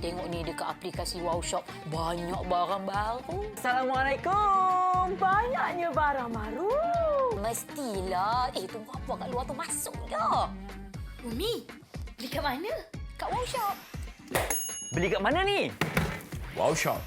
Tengok ni dekat aplikasi Wow Shop, banyak barang baru. Assalamualaikum. Banyaknya barang baru. Mestilah. Tunggu apa kat luar tu, masuk je. Umi, beli kat mana? Kat Wow Shop. Beli kat mana ni? Wow Shop.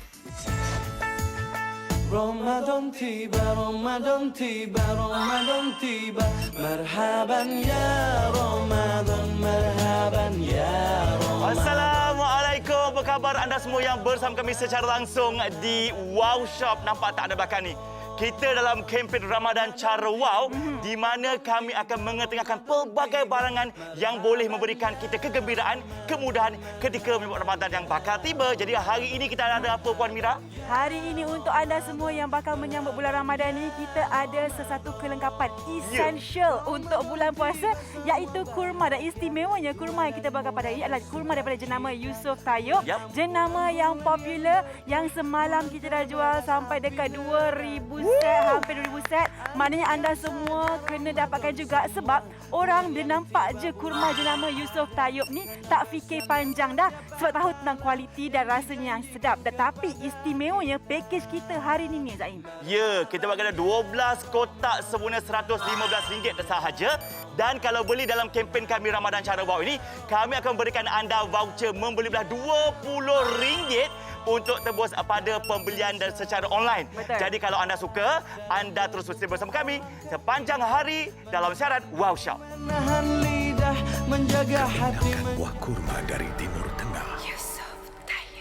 رمضان تيبا رمضان تيبا رمضان تيبا مرحبا يا رمضان مرحبا يا رمضان. Assalamualaikum. Apa khabar anda semua yang bersama kami secara langsung di Wow Shop? Nampak tak ada belakang ni? Kita dalam kempen Ramadan Cara Wow, di mana kami akan mengetengahkan pelbagai barangan yang boleh memberikan kita kegembiraan, kemudahan ketika menyambut Ramadan yang bakal tiba. Jadi hari ini kita ada apa, Puan Mira? Hari ini untuk anda semua yang bakal menyambut bulan Ramadan ni, kita ada sesuatu kelengkapan essential untuk bulan puasa, iaitu kurma. Dan istimewanya kurma yang kita bakal pada ini adalah kurma daripada jenama Yusof Tayub. Jenama yang popular yang semalam kita dah jual sampai dekat 2,000 set, hampir 2,000 set. Maknanya anda semua kena dapatkan juga, sebab orang bila nampak je kurma jenama Yusof Tayub ni tak fikir panjang dah, sebab tahu tentang kualiti dan rasanya yang sedap. Tetapi istimewanya pakej kita hari ini ni, Zain. Ya, kita bagi ada 12 kotak sebenarnya RM115 sahaja. Dan kalau beli dalam kempen kami Ramadan Cara Wow ini, kami akan berikan anda voucher membeli belah RM20 untuk tebus pada pembelian dan secara online. Betul. Jadi kalau anda suka, anda terus bersama bersama kami sepanjang hari dalam syarat Wow Shop. menahan lidah menjaga hati. Gunakan buah kurma dari Timur Tengah.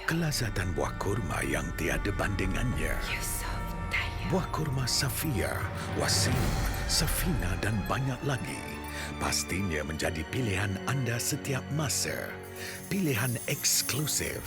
Kelazatan buah kurma yang tiada bandingannya. Buah kurma Safia, Wasim, Safina dan banyak lagi. Pastinya menjadi pilihan anda setiap masa. Pilihan eksklusif.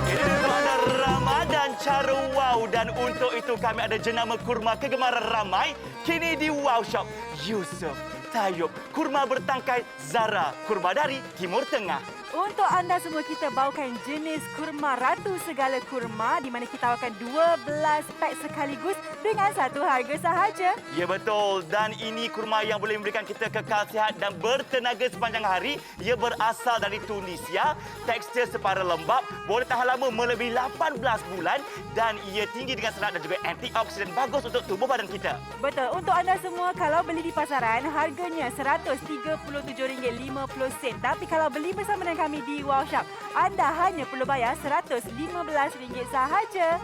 Ini adalah Ramadan Cara Wow, dan untuk itu kami ada jenama kurma kegemaran ramai kini di Wow Shop. Yusof Tayub, kurma bertangkai Zara, kurma dari Timur Tengah. Untuk anda semua, kita bawakan jenis kurma Ratu Segala Kurma, di mana kita bawakan 12 pack sekaligus dengan satu harga sahaja. Ya, betul. Dan ini kurma yang boleh memberikan kita kekal sihat dan bertenaga sepanjang hari. Ia berasal dari Tunisia, tekstur separa lembap, boleh tahan lama melebihi 18 bulan dan ia tinggi dengan serat dan juga antioksidan, bagus untuk tubuh badan kita. Betul. Untuk anda semua, kalau beli di pasaran, harganya RM137.50. Tapi kalau beli bersama dengan kami di Wow Shop, anda hanya perlu bayar RM115 sahaja.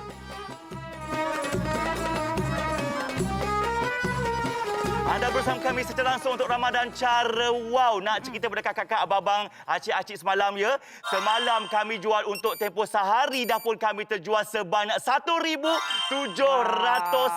Anda bersama kami secara langsung untuk Ramadan Cara Wow. Nak cerita pada kakak-kakak, abang-abang, acik-acik semalam ya. Semalam kami jual untuk tempoh sehari dah pun kami terjual sebanyak 1,700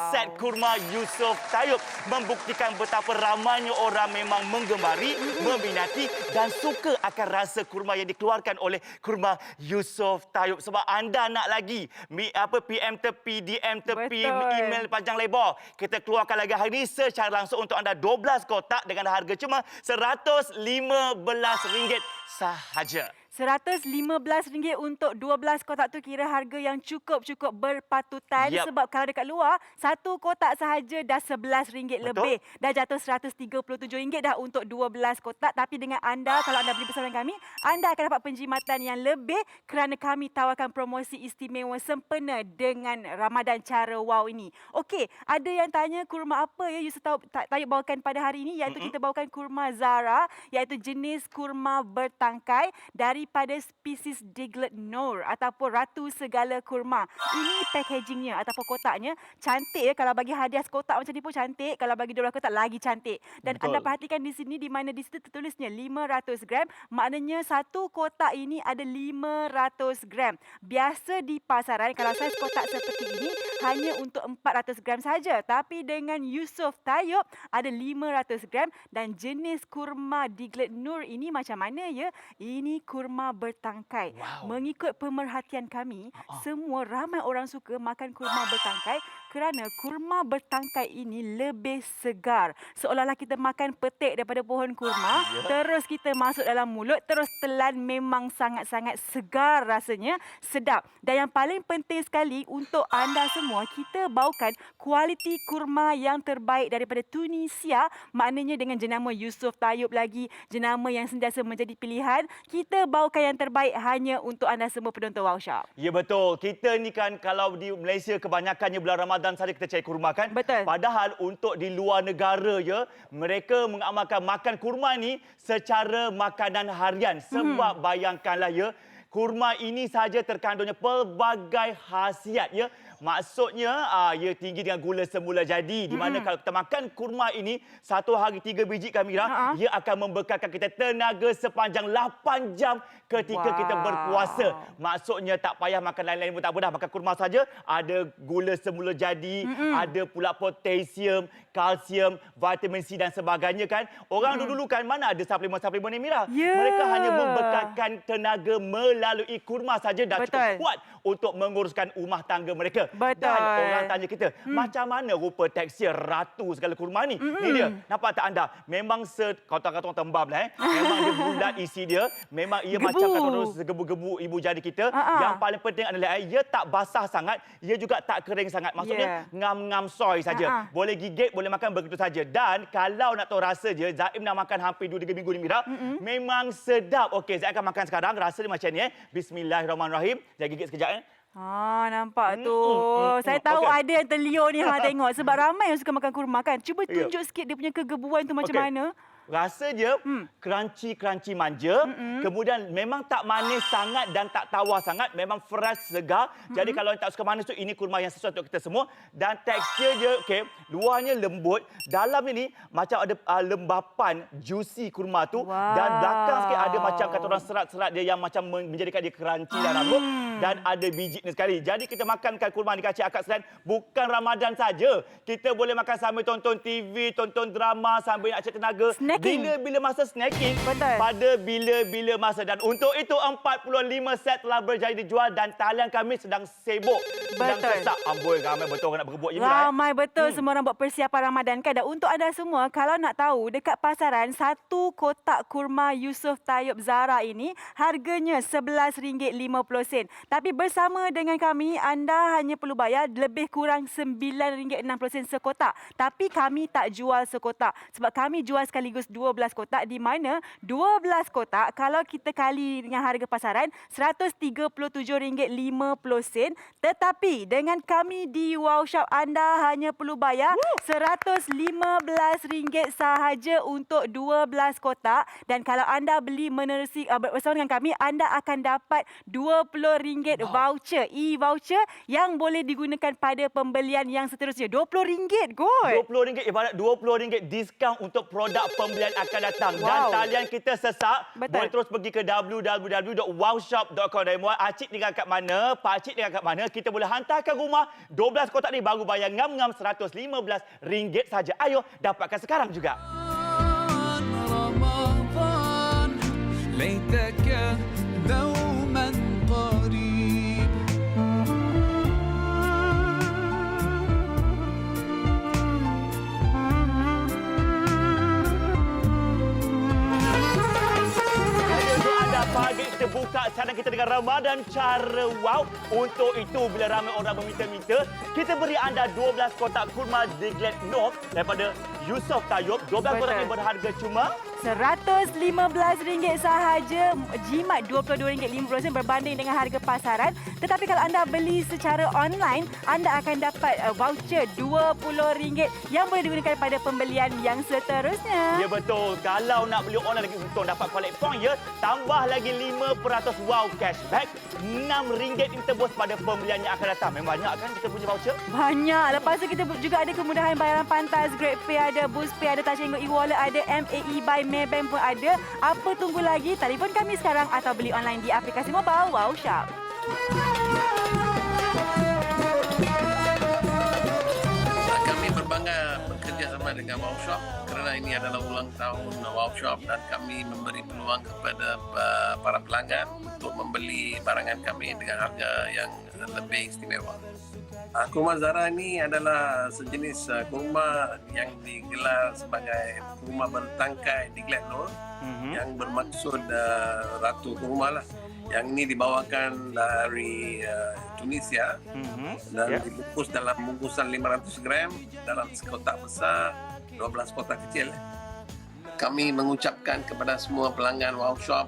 set kurma Yusof Tayub. Membuktikan betapa ramainya orang memang menggemari, meminati dan suka akan rasa kurma yang dikeluarkan oleh kurma Yusof Tayub. Sebab anda nak lagi PM tepi, DM tepi, Betul. email panjang lebar, kita keluarkan lagi hari ini secara langsung untuk anda 12 kotak dengan harga cuma RM115 sahaja. RM115 untuk 12 kotak tu kira harga yang cukup berpatutan. Yap. Sebab kalau dekat luar, satu kotak sahaja dah RM11 lebih. Dah jatuh RM137 dah untuk 12 kotak. Tapi dengan anda, kalau anda beli bersama dengan kami, anda akan dapat penjimatan yang lebih kerana kami tawarkan promosi istimewa sempena dengan Ramadan Cara Wow ini. Okey, ada yang tanya kurma apa ya Yusof Tayub bawakan pada hari ini, iaitu kita bawakan kurma Zara, iaitu jenis kurma bertangkai daripada spesies Diglet Noor ataupun Ratu Segala Kurma. Ini packagingnya ataupun kotaknya cantik ya. Kalau bagi hadiah kotak macam ni pun cantik. Kalau bagi 12 kotak lagi cantik. Dan Betul. anda perhatikan di sini, di mana di situ tertulisnya 500 gram. Maknanya satu kotak ini ada 500 gram. Biasa di pasaran kalau saiz kotak seperti ini hanya untuk 400 gram saja. Tapi dengan Yusof Tayub ada 500 gram. Dan jenis kurma Diglet Noor ini macam mana ya? Ini kurma bertangkai. Wow. Mengikut pemerhatian kami, semua ramai orang suka makan kurma bertangkai kerana kurma bertangkai ini lebih segar. Seolah-olah kita makan petik daripada pohon kurma, terus kita masuk dalam mulut, terus telan, memang sangat-sangat segar rasanya, sedap. Dan yang paling penting sekali untuk anda semua, kita bawakan kualiti kurma yang terbaik daripada Tunisia, maknanya dengan jenama Yusof Tayyub lagi, jenama yang sentiasa menjadi pilihan. Kita bawakan yang terbaik hanya untuk anda semua penonton Wow Shop. Ya betul. Kita ni kan kalau di Malaysia kebanyakannya bulan Ramadan saja kita cari kurma kan. Betul. Padahal untuk di luar negara ya, mereka mengamalkan makan kurma ni secara makanan harian. Sebab bayangkanlah ya, kurma ini saja terkandungnya pelbagai khasiat ya. Maksudnya ia tinggi dengan gula semula jadi, di mana kalau kita makan kurma ini satu hari 3 biji Kamira, ia akan membekalkan kita tenaga sepanjang 8 jam ketika kita berpuasa. Maksudnya tak payah makan lain-lain pun tak apa dah, makan kurma saja. Ada gula semula jadi, ada pula potasium, kalsium, vitamin C dan sebagainya kan. Orang dulu kan mana ada suplemen-suplemen ni Mira. Mereka hanya membekalkan tenaga melalui kurma saja dah cukup kuat untuk menguruskan rumah tangga mereka. Dan orang tanya kita, macam mana rupa tekstur ratu segala kurma ni? Ni dia, nampak tak anda? Memang kata orang tembam lah Memang dia bulat isi dia. Memang ia macam kata orang segebu-gebu ibu jari kita. Yang paling penting adalah ia tak basah sangat, ia juga tak kering sangat. Maksudnya ngam-ngam soy saja. Boleh gigit, boleh makan begitu saja. Dan kalau nak tahu rasa je, Zaim nak makan hampir 2-3 minggu ni Mira. Memang sedap. Okey, saya akan makan sekarang. Rasa dia macam ni Bismillahirrahmanirrahim. Saya gigit sekejap Nampak tu. Saya tahu ada yang terliur ni tengok. Sebab ramai yang suka makan kurma kan. Cuba tunjuk sikit dia punya kegebuan tu macam mana. Rasa je crunchy manja. Kemudian memang tak manis sangat dan tak tawar sangat. Memang fresh, segar. Jadi kalau tak suka manis tu, ini kurma yang sesuai untuk kita semua. Dan tekstur je, okey, luarnya lembut. Dalam ini macam ada lembapan juicy kurma tu. Dan belakang sikit ada macam kata orang serat-serat dia yang macam menjadikan dia crunchy dan lembut. Dan ada biji ni sekali. Jadi kita makankan kurma di kacang akak sekalian. Bukan Ramadan saja. Kita boleh makan sambil tonton TV, tonton drama, sambil nak cari tenaga. Bila-bila masa snacking. Pada bila-bila masa. Dan untuk itu 45 set telah berjaya dijual dan talian kami sedang sibuk. Sedang sesak. Amboi, ramai betul orang nak berkebut je. Ramai betul semua orang buat persiapan Ramadan kan. Dan untuk anda semua, kalau nak tahu, dekat pasaran, satu kotak kurma Yusof Tayyub Zahra ini harganya RM11.50. Tapi bersama dengan kami, anda hanya perlu bayar lebih kurang RM9.60 sekotak. Tapi kami tak jual sekotak. Sebab kami jual sekaligus 12 kotak, di mana 12 kotak kalau kita kali dengan harga pasaran RM137.50. Tetapi dengan kami di Wow Shop, anda hanya perlu bayar RM115 sahaja untuk 12 kotak. Dan kalau anda beli menerusi bersama dengan kami, anda akan dapat RM20 voucher, e-voucher yang boleh digunakan pada pembelian yang seterusnya. RM20 kot. RM20 ibarat RM20 diskaun untuk produk pembelian akan datang. Dan talian kita sesak. Boleh terus pergi ke www.wowshop.com.my. Acik tinggal kat mana, Pak Cik tinggal kat mana, kita boleh hantarkan rumah. 12 kotak ni baru bayar ngam-ngam RM115 saja. Ayo, dapatkan sekarang juga. رمضان ليتك دوما قريب Pagi kita buka channel kita dengan Ramadan cara wow. Untuk itu bila ramai orang meminta-minta, kita beri anda 12 kotak kurma Diglett North daripada Yusof Tayyub. 12 kotak ini berharga cuma RM115 sahaja, jimat RM22.50 berbanding dengan harga pasaran. Tetapi kalau anda beli secara online, anda akan dapat voucher RM20 yang boleh digunakan pada pembelian yang seterusnya. Ya betul. Kalau nak beli online lagi untung dapat collect point ya. Tambah lagi 5% wow cashback. RM6 ini tebus pada pembelian yang akan datang. Memang banyak kan kita punya voucher? Banyak. Lepas tu kita juga ada kemudahan bayaran pantas, GrabPay ada, BoostPay ada, Touch 'n Go e-wallet ada, MAE by Maybank pun ada. Apa tunggu lagi? Telefon kami sekarang atau beli online di aplikasi mobile Wow Shop. Kami berbangga bekerjasama dengan Wow Shop kerana ini adalah ulang tahun Wow Shop dan kami memberi peluang kepada para pelanggan untuk membeli barangan kami dengan harga yang lebih istimewa. Kurma Zara ini adalah sejenis kurma yang digelar sebagai kurma bertangkai di Gladnor, yang bermaksud ratu kurma lah. Yang ini dibawakan dari Tunisia dan dibungkus dalam bungkusan 500 gram dalam sekotak besar, 12 kotak kecil. Kami mengucapkan kepada semua pelanggan Wow Shop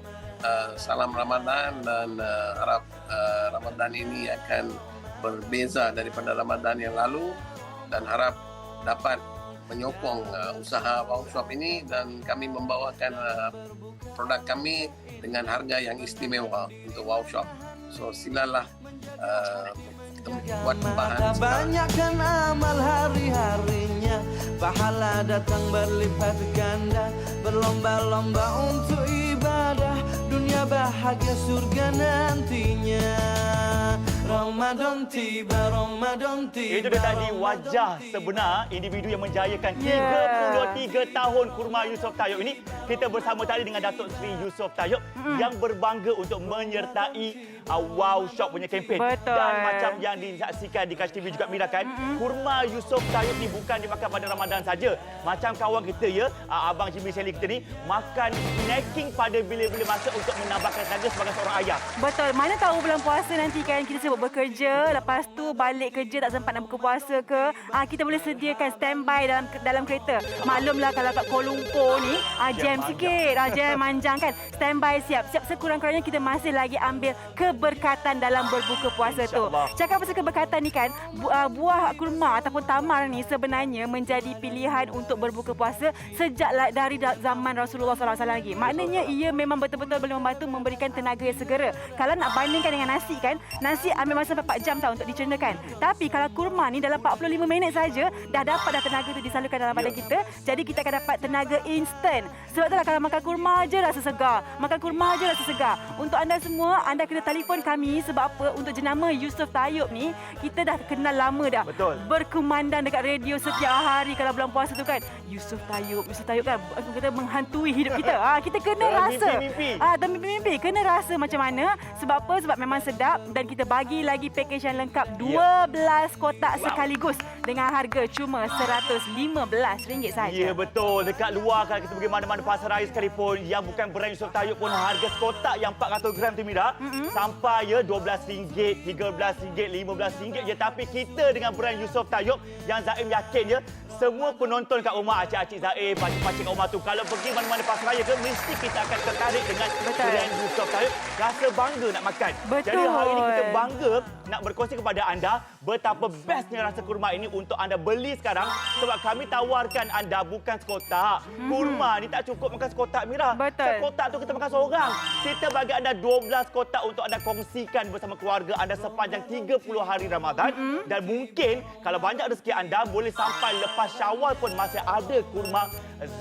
salam Ramadan dan harap Ramadan ini akan berbeza daripada Ramadan yang lalu dan harap dapat menyokong usaha Wow Shop ini, dan kami membawakan produk kami dengan harga yang istimewa untuk Wow Shop. So silalah buat bahan. Banyakkan amal hari-harinya, pahala datang berlipat ganda, berlomba-lomba untuk ibadah, dunia bahagia surga nantinya. Ramadan tiba, Ramadan tiba. Itu dia tadi wajah sebenar individu yang menjayakan 33 tahun Kurma Yusof Tayob ini. Kita bersama tadi dengan Datuk Seri Yusof Tayob yang berbangga untuk menyertai Wow Shop punya kempen. Betul. Dan macam yang disaksikan di Catch TV juga Mira kan, Kurma Yusof Tayob ni bukan dimakan pada Ramadan saja. Macam kawan kita ya, Abang Jimmy Sally kita ni makan snacking pada bila-bila masa untuk menambahkan tenaga sebagai seorang ayah. Betul. Mana tahu bulan puasa nanti kan kita sibuk bekerja, lepas tu balik kerja tak sempat nak buka puasa ke, kita boleh sediakan standby dalam kereta. Maklumlah kalau kat Kuala Lumpur ni jam sikit, jam manjang kan. Standby siap sekurang-kurangnya kita masih lagi ambil keberkatan dalam berbuka puasa tu. Cakap pasal keberkatan ni kan, buah kurma ataupun tamar ni sebenarnya menjadi pilihan untuk berbuka puasa sejak dari zaman Rasulullah SAW lagi. Maknanya ia memang betul-betul boleh membantu memberikan tenaga yang segera. Kalau nak bandingkan dengan nasi kan, nasi ambil masa 4 jam tau untuk dicernakan. Tapi kalau kurma ni dalam 45 minit saja dah dapat tenaga tu disalurkan dalam badan kita. Jadi kita akan dapat tenaga instan. Sebab itulah kalau makan kurma je rasa segar. Makan kurma je rasa segar. Untuk anda semua, anda kena telefon kami sebab apa? Untuk jenama Yusof Tayob ni, kita dah kenal lama dah. Betul. Berkumandang dekat radio setiap hari kalau bulan puasa tu kan. Yusof Tayob kan kita menghantui hidup kita. Kita kena rasa. Mimpi-mimpi. Kena rasa macam mana? Sebab apa? Sebab memang sedap dan kita bagi lagi pakej yang lengkap 12 kotak sekaligus dengan harga cuma RM115 saja. Ya betul. Dekat luar kalau kita pergi mana-mana pasar raya sekalipun yang bukan brand Yusof Tayob pun harga sekotak yang 400 gram tu Mira sampai ya RM12, RM13, RM15 je. Tapi kita dengan brand Yusof Tayob yang Zaim yakin ya, semua penonton kat rumah, acik-acik Zaim, pakcik-pakcik kat rumah tu, kalau pergi mana-mana pasar raya ke, mesti kita akan tertarik dengan brand Yusof Tayob. Rasa bangga nak makan. Betul. Jadi hari ini kita bangga nak berkongsi kepada anda betapa bestnya rasa kurma ini untuk anda beli sekarang, sebab kami tawarkan anda bukan sekotak. Kurma ni tak cukup makan sekotak Mira. Betul. Sekotak tu kita makan seorang. Kita bagi anda 12 kotak untuk anda kongsikan bersama keluarga anda sepanjang 30 hari Ramadan. Dan mungkin kalau banyak rezeki anda boleh sampai lepas Syawal pun masih ada kurma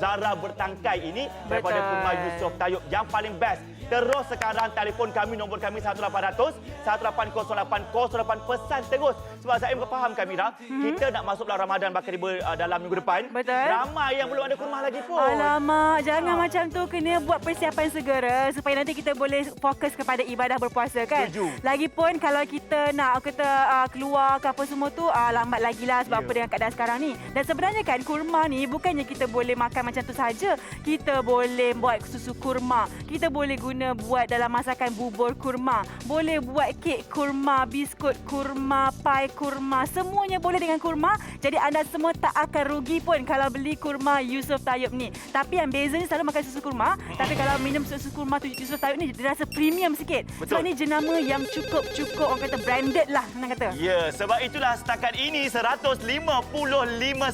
Zara bertangkai ini daripada kurma Yusof Tayob yang paling best. Terus sekarang telefon kami, nombor kami 1800 1808 pesan terus. Sebab saya faham Mira, kita nak masuk bulan Ramadan bakal tiba dalam minggu depan. Betul. Ramai yang belum ada kurma lagi pun. Alamak, jangan macam tu. Kena buat persiapan segera supaya nanti kita boleh fokus kepada ibadah berpuasa kan. Setuju. Lagipun kalau kita nak keluar ke apa semua tu lambat lagi lah sebab apa dengan keadaan sekarang ni. Dan sebenarnya kan kurma ni bukannya kita boleh makan macam tu saja. Kita boleh buat susu kurma. Kita boleh guna buat dalam masakan bubur kurma. Boleh buat kek kurma, biskut kurma, pai kurma. Semuanya boleh dengan kurma. Jadi anda semua tak akan rugi pun kalau beli kurma Yusof Tayob ni. Tapi yang bezanya selalu makan susu kurma. Tapi kalau minum susu kurma tu Yusof Tayob ni dia rasa premium sikit. Betul. Sebab ni jenama yang cukup orang kata branded lah senang kata. Ya, sebab itulah setakat ini 155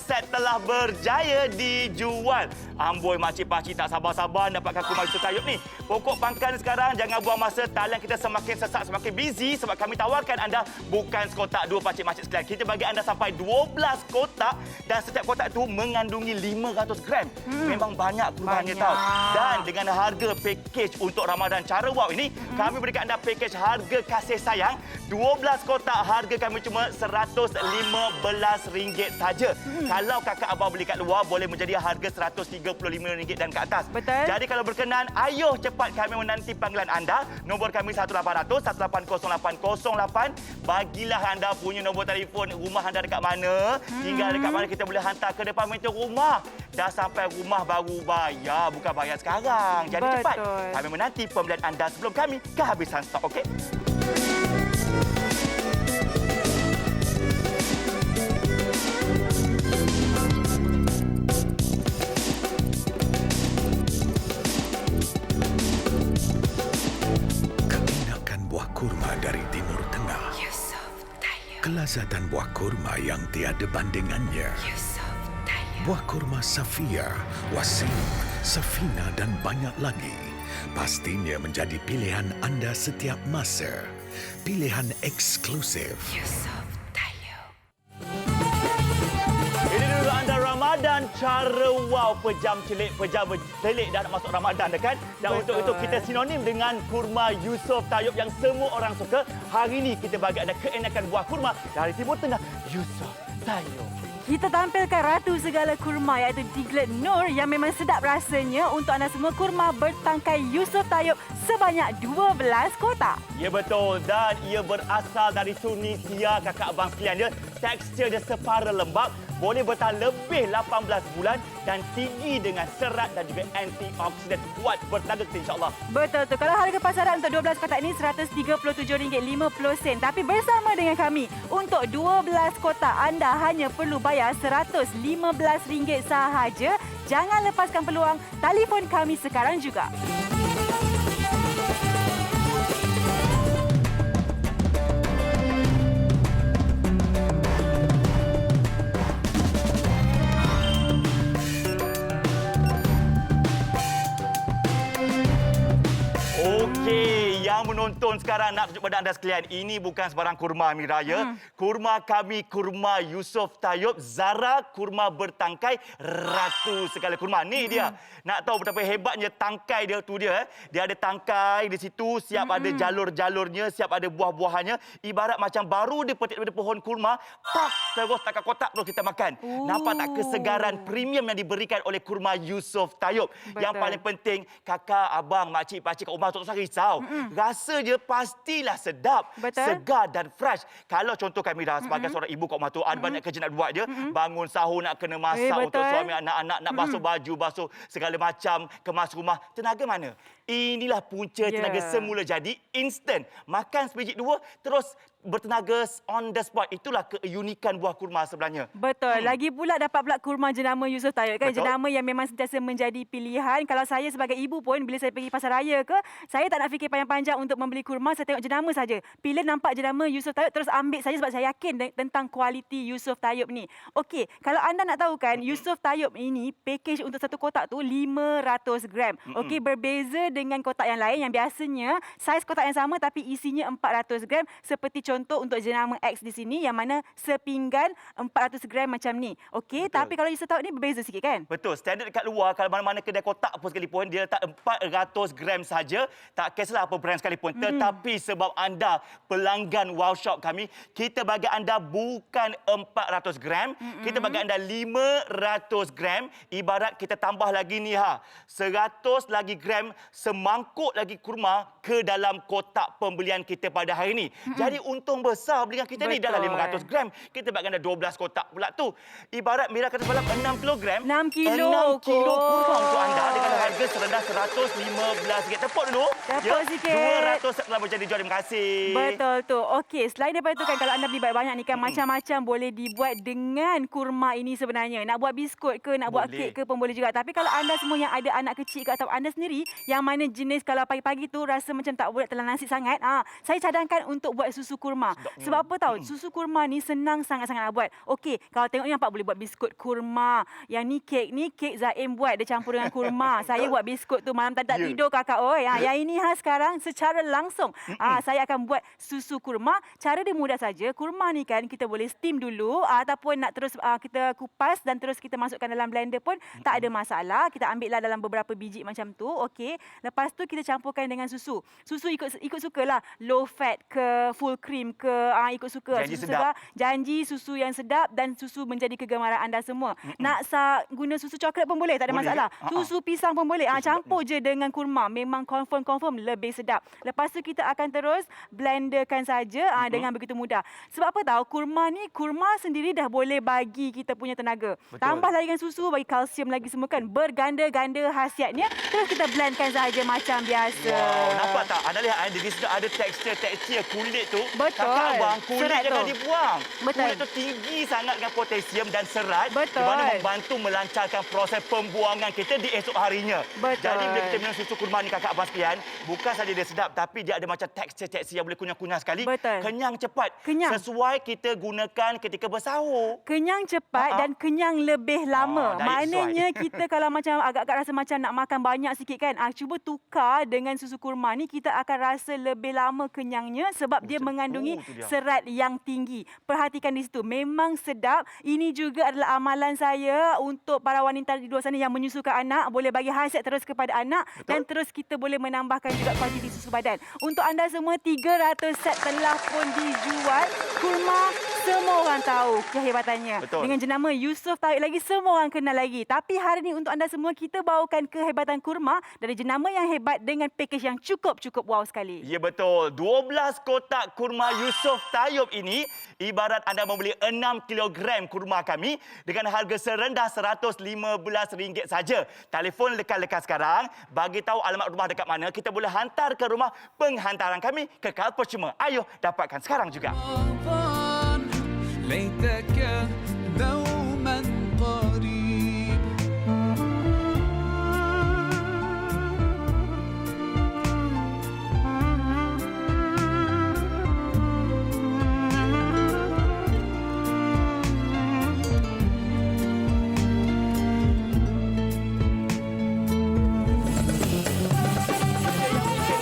set telah berjaya dijual. Amboi makcik-pakcik tak sabar-sabar dapatkan kurma Yusof Tayob ni. Pokok pangkal sekarang jangan buang masa, talian kita semakin sesak, semakin busy sebab kami tawarkan anda bukan sekotak dua pakcik-makcik sekalian. Kita bagi anda sampai 12 kotak dan setiap kotak itu mengandungi 500 gram. Memang banyak kurmanya tahu. Dan dengan harga pakej untuk Ramadan cara wow ini, kami berikan anda pakej harga kasih sayang. 12 kotak harga kami cuma RM115 saja. Kalau kakak abang beli kat luar boleh menjadi harga RM135 dan ke atas. Betul. Jadi kalau berkenan, ayo cepat kami menanti panggilan anda. Nombor kami 1800-180-8808. Bagilah anda punya nombor telefon rumah anda dekat mana. Tinggal dekat mana, kita boleh hantar ke depan pintu rumah. Dah sampai rumah baru bayar, bukan bayar sekarang. Jadi Betul. cepat. Kami menanti pembelian anda sebelum kami kehabisan stok, okey? Keenakan buah kurma dari Timur Tengah. Kelazatan buah kurma yang tiada bandingannya. Buah kurma Safia, Wasim, Safina dan banyak lagi. Pastinya menjadi pilihan anda setiap masa. Pilihan eksklusif. Ini dulu anda Ramadan cara wow, pejam celik, pejam telik dah nak masuk Ramadan dah kan? Dan untuk itu kita sinonim dengan kurma Yusof Tayob yang semua orang suka. Hari ini kita bagi anda keenakan buah kurma dari Timur Tengah, Yusof Tayob. Kita tampilkan ratu segala kurma iaitu Diglett Noor yang memang sedap rasanya. Untuk anda semua, kurma bertangkai Yusof Tayob sebanyak 12 kotak. Ya betul, dan ia berasal dari Tunisia, kakak abang sekalian. Dia tekstur dia separa lembap, boleh bertahan lebih 18 bulan dan tinggi dengan serat dan juga antioksidan, kuat bertenaga kita insya-Allah. Betul tu. Kalau harga pasaran untuk 12 kotak ini RM137.50. Tapi bersama dengan kami, untuk 12 kotak anda hanya perlu bayar RM115 sahaja. Jangan lepaskan peluang. Telefon kami sekarang juga. Okey, yang menonton sekarang nak tunjuk pada anda sekalian, ini bukan sebarang kurma Miraya. Kurma kami, kurma Yusof Tayob, Zara kurma bertangkai ratu segala kurma. Ni dia. Nak tahu betapa hebatnya tangkai dia tu dia. Dia ada tangkai di situ, siap ada jalur-jalurnya, siap ada buah-buahannya. Ibarat macam baru dipetik daripada pohon kurma, pak, terus takat kotak terus kita makan. Nampak tak kesegaran premium yang diberikan oleh kurma Yusof Tayob. Yang paling penting, kakak, abang, makcik, pakcik kat rumah tak usah risau. Rasa dia pastilah sedap, segar dan fresh. Kalau contoh kami dah sebagai seorang ibu kat rumah tu, ada banyak kerja nak buat je. Bangun sahur nak kena masak untuk suami, anak-anak, nak basuh baju, basuh segala macam, kemas rumah. Tenaga mana? Inilah punca tenaga semula jadi instant. Makan sebiji dua, terus bertenaga on the spot. Itulah keunikan buah kurma sebenarnya. Betul. Lagi pula dapat pula kurma jenama Yusof Tayob kan. Betul. Jenama yang memang sentiasa menjadi pilihan. Kalau saya sebagai ibu pun, bila saya pergi pasar raya ke, saya tak nak fikir panjang-panjang untuk membeli kurma. Saya tengok jenama saja. Bila nampak jenama Yusof Tayob, terus ambil saja sebab saya yakin tentang kualiti Yusof Tayob ni. Okey, kalau anda nak tahu kan, Yusof Tayob ini package untuk satu kotak tu 500 gram. Okey, berbeza dengan kotak yang lain yang biasanya saiz kotak yang sama tapi isinya 400 gram. Seperti contoh untuk jenama X di sini yang mana sepinggan 400 gram macam ni. Okey, tapi kalau Yusof Tayob ni berbeza sikit kan? Betul. Standard dekat luar, kalau mana-mana kedai kotak pun sekalipun, dia letak 400 gram saja. Tak kisahlah apa brand sekalipun. Tetapi sebab anda pelanggan Wow Shop kami, kita bagi anda bukan 400 gram. Kita bagi anda 500 gram. Ibarat kita tambah lagi ni 100 lagi gram, semangkuk lagi kurma ke dalam kotak pembelian kita pada hari ini. Jadi untung besar belian kita ni dalam 500 gram. Kita bagi anda 12 kotak pula tu. Ibarat Mira kata semalam 6 kilogram. 6 kilo 6 kilo kurma untuk anda dengan harga serendah RM115. Tepuk dulu. Tepuk sikit. 200 telah menjadi jual. Terima kasih. Betul tu. Okey, selain daripada tu kan, kalau anda beli banyak-banyak ni kan, macam-macam boleh dibuat dengan kurma ini sebenarnya. Nak buat biskut ke, nak buat kek ke pun boleh juga. Tapi kalau anda semua yang ada anak kecil ke atau anda sendiri yang mana jenis kalau pagi-pagi tu rasa macam tak boleh telan nasi sangat, saya cadangkan untuk buat susu kurma. Sebab apa tahu? Susu kurma ni senang sangat-sangat nak buat. Okey, kalau tengok ni nampak boleh buat biskut kurma. Yang ni kek Zaim buat, dia campur dengan kurma. Saya buat biskut tu malam tak tidur kakak. Yang ini sekarang secara langsung saya akan buat susu kurma. Cara dia mudah saja. Kurma ni kan kita boleh steam dulu ataupun nak terus kita kupas dan terus kita masukkan dalam blender pun tak ada masalah. Kita ambillah dalam beberapa biji macam tu. Okey. Lepas tu kita campurkan dengan susu. Susu ikut sukalah. Low fat ke full cream krim ke ikut suka. Janji Susu sedap. segar, janji susu yang sedap dan susu menjadi kegemaran anda semua. Nak guna susu coklat pun boleh, tak ada Boleh, masalah. ya? Susu pisang pun boleh. Susu Campur je dengan kurma. Memang confirm lebih sedap. Lepas tu kita akan terus blenderkan saja dengan begitu mudah. Sebab apa tahu? Kurma sendiri dah boleh bagi kita punya tenaga. Betul. Tambah lagi dengan susu, bagi kalsium lagi semua kan. Berganda-ganda khasiatnya. Terus kita blendkan saja macam biasa. Wow, nampak tak? Anda lihat dia sudah ada tekstur kulit tu. Betul. Kakak abang, kulit Serat jangan tu. dibuang. Betul. Kulit tu tinggi sangat dengan potasium dan serat. Betul. Di mana membantu melancarkan proses pembuangan kita di esok harinya. Betul. Jadi bila kita minum susu kurma ni kakak abang sekalian, bukan saja dia sedap tapi dia ada macam tekstur yang boleh kunyah-kunyah sekali. Betul. Kenyang cepat. Kenyang. Sesuai kita gunakan ketika bersahur. Kenyang cepat dan kenyang lebih lama. diet Maknanya sesuai. kita kalau macam agak-agak rasa macam nak makan banyak sikit kan. Cuba tukar dengan susu kurma ni, kita akan rasa lebih lama kenyangnya sebab dia mengandungi tu dia. serat yang tinggi. Perhatikan di situ. Memang sedap. Ini juga adalah amalan saya untuk para wanita di luar sana yang menyusukan anak. Boleh bagi khasiat terus kepada anak. Betul. Dan terus kita boleh menambahkan juga kuantiti susu badan. Untuk anda semua, 300 set telah pun dijual. Kurma, semua orang tahu kehebatannya. Betul. Dengan jenama Yusof Tayyib lagi, semua orang kenal lagi. Tapi hari ini untuk anda semua, kita bawakan kehebatan kurma dari jenama yang hebat dengan pakej yang cukup wow sekali. Ya betul. 12 kotak kurma Yusof Tayyib ini ibarat anda membeli 6 kilogram kurma kami dengan harga serendah RM115 saja. Telefon lekas-lekas sekarang, bagi tahu alamat rumah dekat mana, kita boleh hantar ke rumah penghantaran kami, kekal percuma. Ayo dapatkan sekarang juga. رمضان ليتك دوما قريب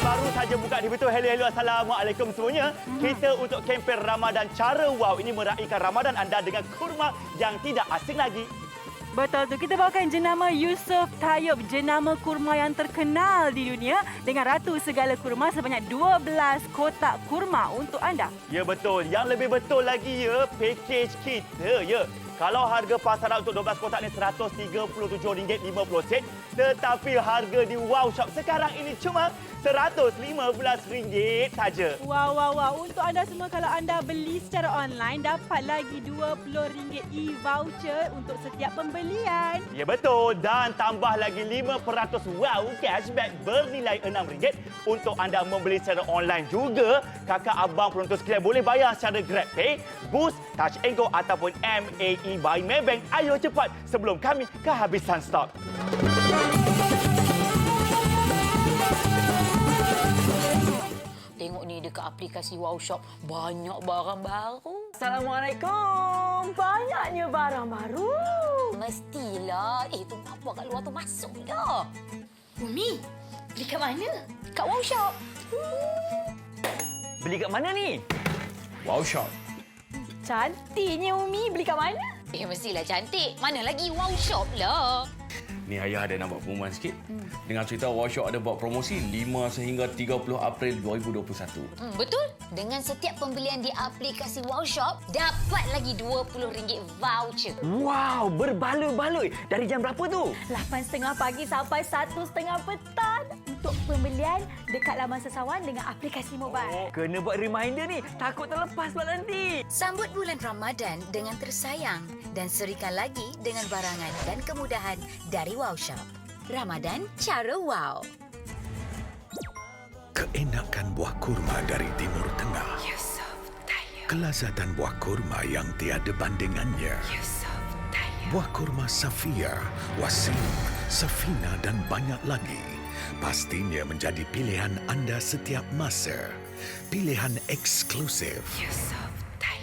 Baru saja buka di betul. Hello, assalamualaikum semuanya. Kita untuk kempen Ramadan Cara Wow ini meraihkan Ramadan anda dengan kurma yang tidak asing lagi. Betul tu. Kita bawakan jenama Yusof Tayyib, jenama kurma yang terkenal di dunia dengan ratu segala kurma, sebanyak 12 kotak kurma untuk anda. Ya betul. Yang lebih betul lagi ya, pakej kita ya. Kalau harga pasaran untuk 12 kotak ni RM137.50, tetapi harga di Wow Shop sekarang ini cuma RM115 saja. Wow. Untuk anda semua, kalau anda beli secara online, dapat lagi RM20 e-voucher untuk setiap pembelian. Ya betul, dan tambah lagi 5% wow cashback bernilai RM6 untuk anda membeli secara online juga. Kakak abang penonton sekalian boleh bayar secara GrabPay, Boost, Touch and Go ataupun MAE by Maybank. Ayo cepat sebelum kami kehabisan stok. Tengok ni dekat aplikasi Wow Shop, banyak barang baru. Assalamualaikum. Banyaknya barang baru. Mestilah. Tu apa kat luar tu, masuk dah. Umi, beli kat mana? Kat Wow Shop. Beli kat mana ni? Wow Shop. Cantiknya Umi, beli kat mana? Mestilah cantik. Mana lagi Wow Shop lah. Ni ayah ada nak buat pengumuman sikit. Dengan cerita Wow Shop ada buat promosi 5 sehingga 30 April 2021. Betul. Dengan setiap pembelian di aplikasi Wow Shop, dapat lagi RM20 voucher. Wow, berbaloi-baloi. Dari jam berapa tu? 8.30 pagi sampai 1.30 petang untuk pembelian dekat laman sesawan dengan aplikasi mobile. Kena buat reminder ni. Takut terlepas buat nanti. Sambut bulan Ramadan dengan tersayang dan serikan lagi dengan barangan dan kemudahan dari Wow Shop. Ramadan Cara Wow. Keenakan buah kurma dari Timur Tengah. Kelazatan buah kurma yang tiada bandingannya. Buah kurma Safia, Wasim, Safina dan banyak lagi. Pastinya menjadi pilihan anda setiap masa. Pilihan eksklusif.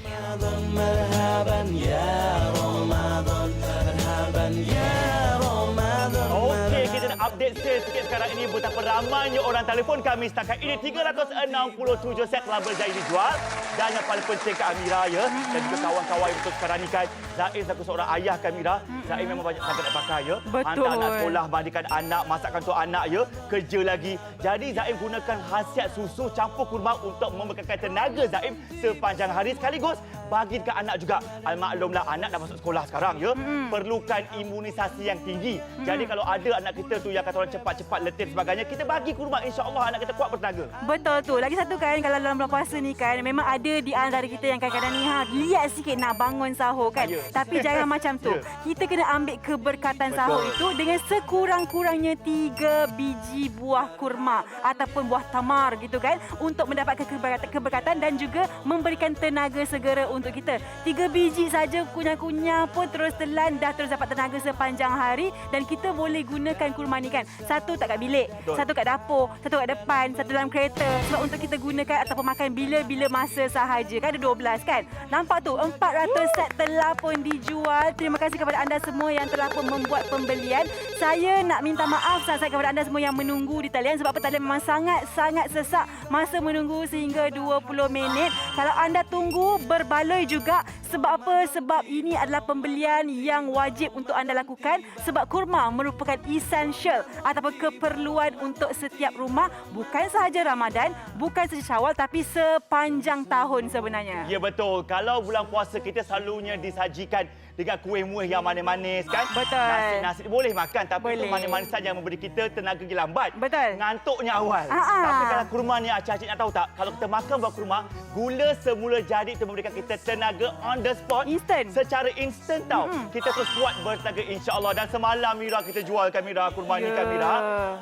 رمضان مرحبا يا رمضان مرحبا يا رمضان Okey, kita nak update sale sikit sekarang ini betapa ramainya orang telefon kami setakat ini 367 set telah berjaya dijual. Dan yang paling penting Kak Amira ya dan juga kawan-kawan yang betul sekarang ni kan, Zaim selaku seorang ayah Kak Amira, Zaim memang banyak sangat nak pakai ya. Hantar anak sekolah, mandikan anak, masakkan untuk anak ya, kerja lagi. Jadi Zaim gunakan khasiat susu campur kurma untuk membekalkan tenaga Zaim sepanjang hari sekaligus bagi dekat anak juga. Maklumlah anak dah masuk sekolah sekarang ya, perlukan imunisasi yang tinggi. Jadi kalau ada anak kita tu yang kata orang cepat-cepat letih dan sebagainya, kita bagi kurma, insya-Allah anak kita kuat bertenaga. Betul tu. Lagi satu kan, kalau dalam bulan puasa ni kan, memang ada di antara kita yang kadang-kadang ni liat sikit nak bangun sahur kan. Tapi jangan macam tu. Kita kena ambil keberkatan sahur itu dengan sekurang-kurangnya 3 biji buah kurma ataupun buah tamar gitu kan, untuk mendapatkan keberkatan dan juga memberikan tenaga segera untuk kita. 3 biji saja kunyah-kunyah pun terus telan dah terus dapat tenaga sepanjang hari. Dan kita boleh gunakan kurma ni kan, satu tak kat bilik, satu kat dapur, satu kat depan, satu dalam kereta, sebab untuk kita gunakan ataupun makan bila-bila masa sahaja kan. Ada 12 kan. Nampak tu 400 set telah pun dijual. Terima kasih kepada anda semua yang telah pun membuat pembelian. Saya nak minta maaf sangat kepada anda semua yang menunggu di talian, sebab talian memang sangat sesak masa menunggu sehingga 20 minit. Kalau anda tunggu berbaloi juga. Sebab apa? Sebab ini adalah pembelian yang wajib untuk anda lakukan, sebab kurma merupakan essential ataupun keperluan untuk setiap rumah, bukan sahaja Ramadan, bukan sahaja Syawal, tapi sepanjang tahun sebenarnya. Ya betul. Kalau bulan puasa kita selalunya disajikan dengan kuih-muih yang manis-manis kan. Betul. Nasi boleh makan, tapi boleh. itu manis-manis saja yang memberi kita tenaga lambat. Betul. Ngantuknya awal. Tapi kalau kurma ni Cik nak tahu tak, kalau kita makan buah kurma, gula semula jadi itu memberikan kita tenaga on the spot. Instant. Secara instant tau. Kita terus kuat bertenaga insya-Allah. Dan semalam Mira kita jual Mira kurma ni Mira.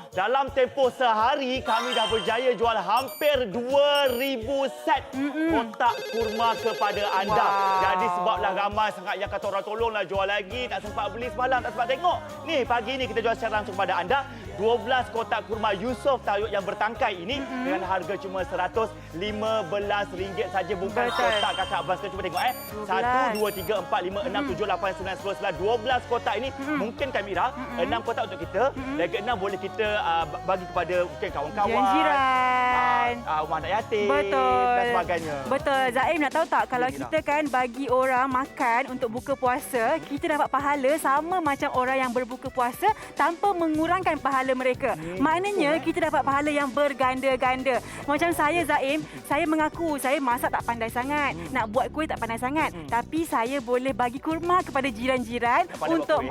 Dalam tempoh sehari kami dah berjaya jual hampir 2,000 set kotak kurma kepada anda. Jadi sebablah ramai sangat yang kata orang tolonglah jual lagi, tak sempat beli semalam, tak sempat tengok. Ni pagi ni kita jual secara langsung kepada anda 12 kotak kurma Yusof Tayyub yang bertangkai ini dengan harga cuma RM15 saja, bukan kotak kakak abang. Cuba tengok 1 2 3 4 5 6 7 8 9 10 11 12 kotak ini mungkin Mira 6 kotak untuk kita, lagi 6 boleh kita bagi kepada mungkin kawan-kawan, jiran, rumah anak yatim dan sebagainya. Betul. Zaim nak tahu tak, kalau kita kan bagi orang makan untuk buka puasa, kita dapat pahala sama macam orang yang berbuka puasa tanpa mengurangkan pahala mereka. Maknanya kita dapat pahala yang berganda-ganda. Macam saya Zaim, saya mengaku saya masak tak pandai sangat, nak buat kuih tak pandai sangat, tapi saya boleh bagi kurma kepada jiran-jiran untuk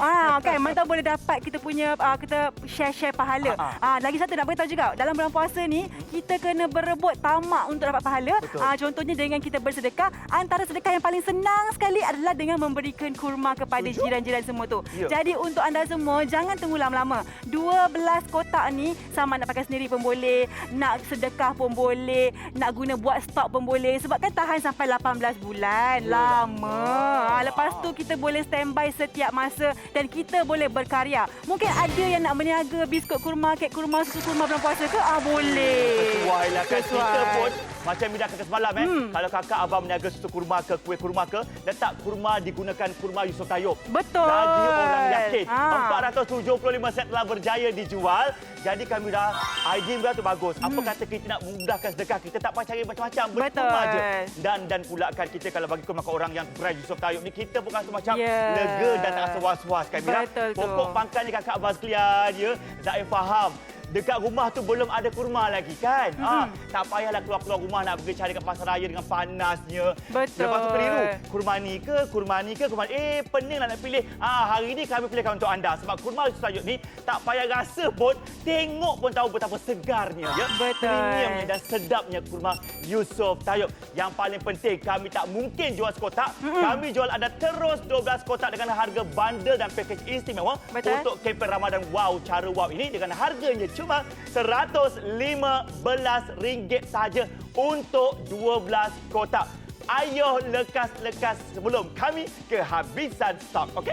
kan, mana tahu boleh dapat kita punya kita share pahala. Lagi satu nak beritahu juga, dalam bulan puasa ni kita kena berebut tamak untuk dapat pahala. Contohnya dengan kita bersedekah. Antara sedekah yang paling senang sekali adalah dengan memberikan kurma kepada jiran-jiran semua tu. Jadi untuk anda semua, jangan tunggu lama-lama. 12 kotak ni sama nak pakai sendiri pun boleh, nak sedekah pun boleh, nak guna buat stok pun boleh, sebab kan tahan sampai 18 bulan. Lama. Lepas tu kita boleh standby setiap masa dan kita boleh berkarya. Mungkin ada yang nak berniaga biskut kurma, kek kurma, susu kurma bulan puasa ke? Boleh. Sesuai lah kan. Kita pun macam Mira kata semalam kalau kakak abang berniaga susu kurma ke, kuih kurma ke, letak kurma digunakan kurma Yusof Tayyub. Betul. Bagi orang yakin. 475 set telah berjaya dijual. Jadi Mira, idea Mira tu bagus. Apa kata kita nak mudahkan sedekah, kita tak payah cari macam-macam, berkurma je. Dan pula kan kita kalau bagi kurma ke orang yang brand Yusof Tayyub ni, kita pun rasa macam lega dan tak rasa was-was kan Mira. Pokok pangkalnya kakak abang sekalian ya, Zaim faham. Dekat rumah tu belum ada kurma lagi kan. Tak payahlah keluar-keluar rumah nak pergi cari kat pasar raya dengan panasnya. Betul. Lepas tu keliru. Kurma ni ke, kurma ni ke, kurma ni. Peninglah nak pilih. Hari ni kami pilihkan untuk anda. Sebab kurma Yusof Tayyub ni tak payah rasa pun, tengok pun tahu betapa segarnya ya. Betul. Premiumnya dan sedapnya kurma Yusof Tayyub. Yang paling penting, kami tak mungkin jual sekotak. Kami jual anda terus 12 kotak dengan harga bundle dan package istimewa. Betul. Untuk kempen Ramadan Wow Cara Wow ini dengan harganya cuma RM115 saja untuk 12 kotak. Ayo lekas-lekas sebelum kami kehabisan stok, okey?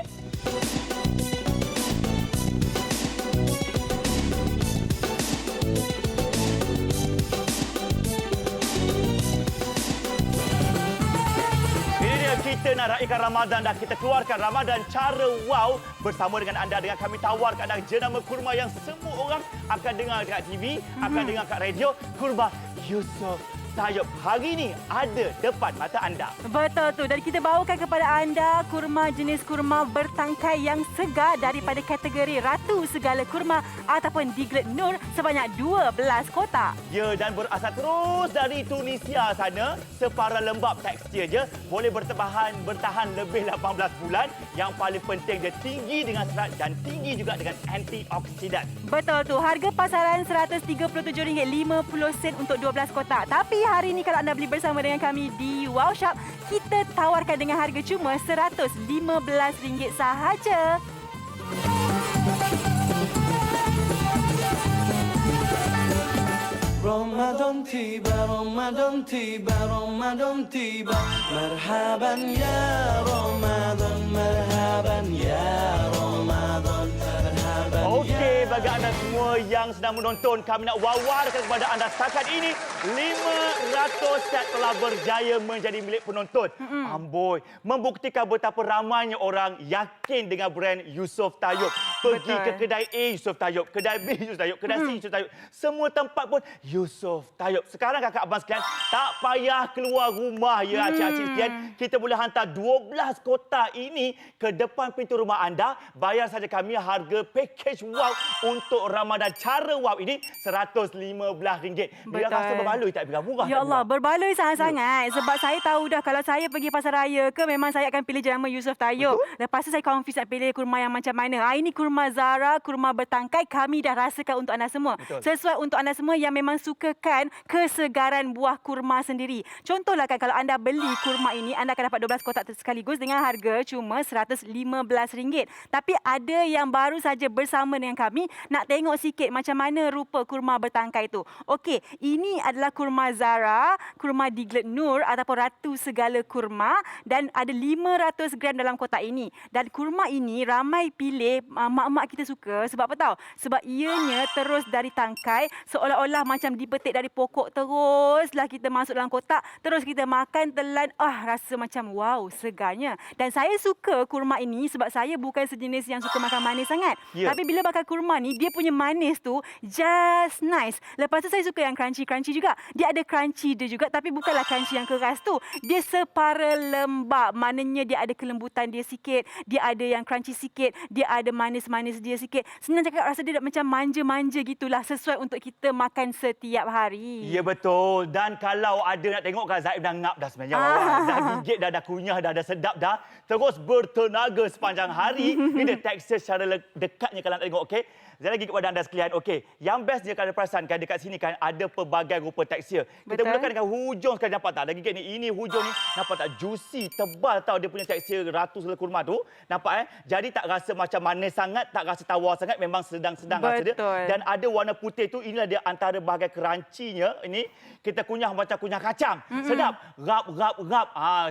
kita nak raikan Ramadan dah, kita keluarkan Ramadan cara wow bersama dengan anda, dengan kami tawarkan anda jenama kurma yang semua orang akan dengar dekat TV, akan dengar kat radio, kurma Yusof Tayob. Hari ini ada depan mata anda. Betul tu. Dan kita bawakan kepada anda kurma jenis kurma bertangkai yang segar daripada kategori Ratu Segala Kurma ataupun Diglett Nur sebanyak 12 kotak. Ya, dan berasal terus dari Tunisia sana. Separa lembab tekstur je. Boleh bertahan lebih 18 bulan. Yang paling penting dia tinggi dengan serat dan tinggi juga dengan antioksidan. Betul tu. Harga pasaran RM137.50 untuk 12 kotak. Tapi hari ini kalau anda beli bersama dengan kami di Wow Shop, kita tawarkan dengan harga cuma RM115 sahaja. رمضان تيبا رمضان تيبا رمضان تيبا مرحبا يا رمضان مرحبا يا رمضان مرحبا. Okey, bagi anda semua yang sedang menonton, kami nak wawarkan kepada anda setakat ini 500 set telah berjaya menjadi milik penonton. Amboi, membuktikan betapa ramainya orang yakin dengan brand Yusof Tayob. Pergi ke kedai A Yusof Tayob, kedai B Yusof Tayob, kedai C Yusof Tayob. Semua tempat pun Yusof Tayob. Sekarang kakak abang sekalian, tak payah keluar rumah ya acik-acik sekalian. Kita boleh hantar 12 kotak ini ke depan pintu rumah anda. Bayar saja kami harga package wow untuk Ramadan cara wow ini RM115. Bila rasa berbaloi tak murah. Ya Allah, berbaloi sangat-sangat. Sebab saya tahu dah kalau saya pergi pasar raya ke, memang saya akan pilih jenama Yusof Tayob. Lepas tu saya confuse nak pilih kurma yang macam mana. Ini kurma Zara, kurma bertangkai, kami dah rasakan untuk anda semua. Sesuai untuk anda semua yang memang sukakan kesegaran buah kurma sendiri. Contohlah kan, kalau anda beli kurma ini, anda akan dapat 12 kotak sekaligus dengan harga cuma RM115. Tapi ada yang baru saja bersama dengan kami nak tengok sikit macam mana rupa kurma bertangkai tu. Okey, ini adalah kurma Zara, kurma Diglett Nur ataupun Ratu Segala Kurma, dan ada 500 gram dalam kotak ini. Dan kurma ini ramai pilih mak-mak kita suka. Sebab apa tahu? Sebab ianya terus dari tangkai, seolah-olah macam dipetik dari pokok, teruslah kita masuk dalam kotak, terus kita makan, telan, rasa macam wow, segarnya. Dan saya suka kurma ini sebab saya bukan sejenis yang suka makan manis sangat. Tapi bila makan kurma ni, dia punya manis tu just nice. Lepas tu saya suka yang crunchy-crunchy juga. Dia ada crunchy dia juga, tapi bukanlah crunchy yang keras tu. Dia separa lembab. Maknanya dia ada kelembutan dia sikit, dia ada yang crunchy sikit, dia ada manis-manis dia sikit. Senang cakap, rasa dia macam manja-manja gitulah, sesuai untuk kita makan setiap hari. Ya, betul. Dan kalau ada nak tengok kan, Zaib dah ngap dah sebenarnya. Dah gigit dah kunyah dah sedap dah. Terus bertenaga sepanjang hari. Ini dia tekstur secara dekatnya kalau nak tengok, okey. Saya lagi kepada anda sekalian, okey. Yang bestnya kalau perasan kan, dekat sini kan ada pelbagai rupa tekstur. Kita mulakan dengan hujung sekali, nampak tak? Dah gigit ni. Ini hujung ni, nampak tak? Juicy, tebal tau dia punya tekstur Ratu Segala Kurma tu. Nampak Jadi tak rasa macam manis sangat, tak rasa tawar sangat, memang sedang-sedang rasa dia. Dan ada warna putih tu, inilah dia antara bahagian crunchy-nya. Ini kita kunyah macam kunyah kacang. Sedap. Rap.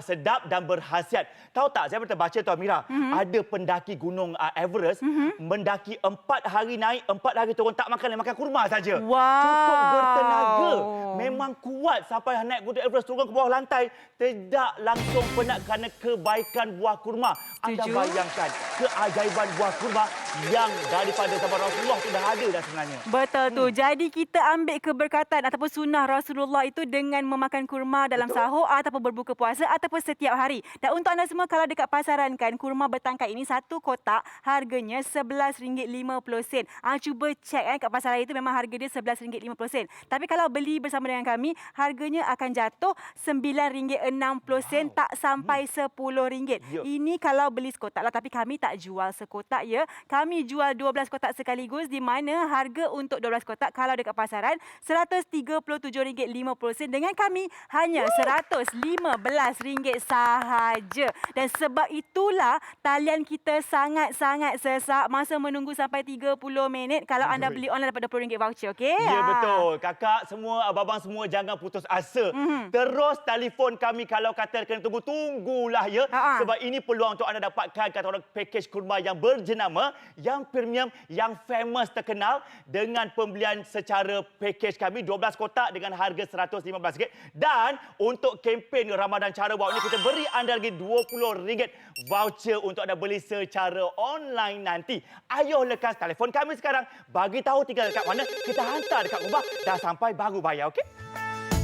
Sedap dan berkhasiat. Tahu tak, saya pernah baca tu Amira, ada pendaki gunung Everest mendaki 4 hari naik, 4 hari turun, tak makan kurma saja. Cukup bertenaga. Memang kuat sampai naik gunung Everest, turun ke bawah lantai, tidak langsung penat kerana kebaikan buah kurma. Anda bayangkan keajaiban buah kurma yang daripada zaman Rasulullah sudah ada dah sebenarnya. Betul tu. Jadi kita ambil keberkatan ataupun sunnah Rasulullah itu dengan memakan kurma dalam sahur ataupun berbuka puasa ataupun setiap hari. Dan untuk anda semua, kalau dekat pasaran kan, kurma bertangkai ini satu kotak harganya RM11.50. Cuba cek kat pasaran itu, memang harga dia RM11.50. Tapi kalau beli bersama dengan kami, harganya akan jatuh RM9.60, tak sampai RM10. Ini kalau beli sekotak lah, tapi kami tak jual sekotak ya. Kami jual 12 kotak sekaligus, di mana harga untuk 12 kotak kalau dekat pasaran RM137.50, dengan kami hanya RM115 sahaja. Dan sebab itulah talian kita sangat-sangat sesak. Masa menunggu sampai 30 minit. Kalau anda beli online dapat RM20 voucher, okey? Ya, betul. Kakak semua, abang-abang semua jangan putus asa. Terus telefon kami kalau kata kena tunggulah ya. Sebab ini peluang untuk anda dapatkan kata orang package kurma yang berjenama yang premium, yang famous, terkenal dengan pembelian secara package kami 12 kotak dengan harga RM115. Dan untuk kempen Ramadan Cara Wow ini kita beri anda lagi RM20 voucher untuk anda beli secara online nanti. Ayo lekas telefon kami sekarang, bagi tahu tinggal dekat mana, kita hantar dekat rumah, dah sampai baru bayar, okey?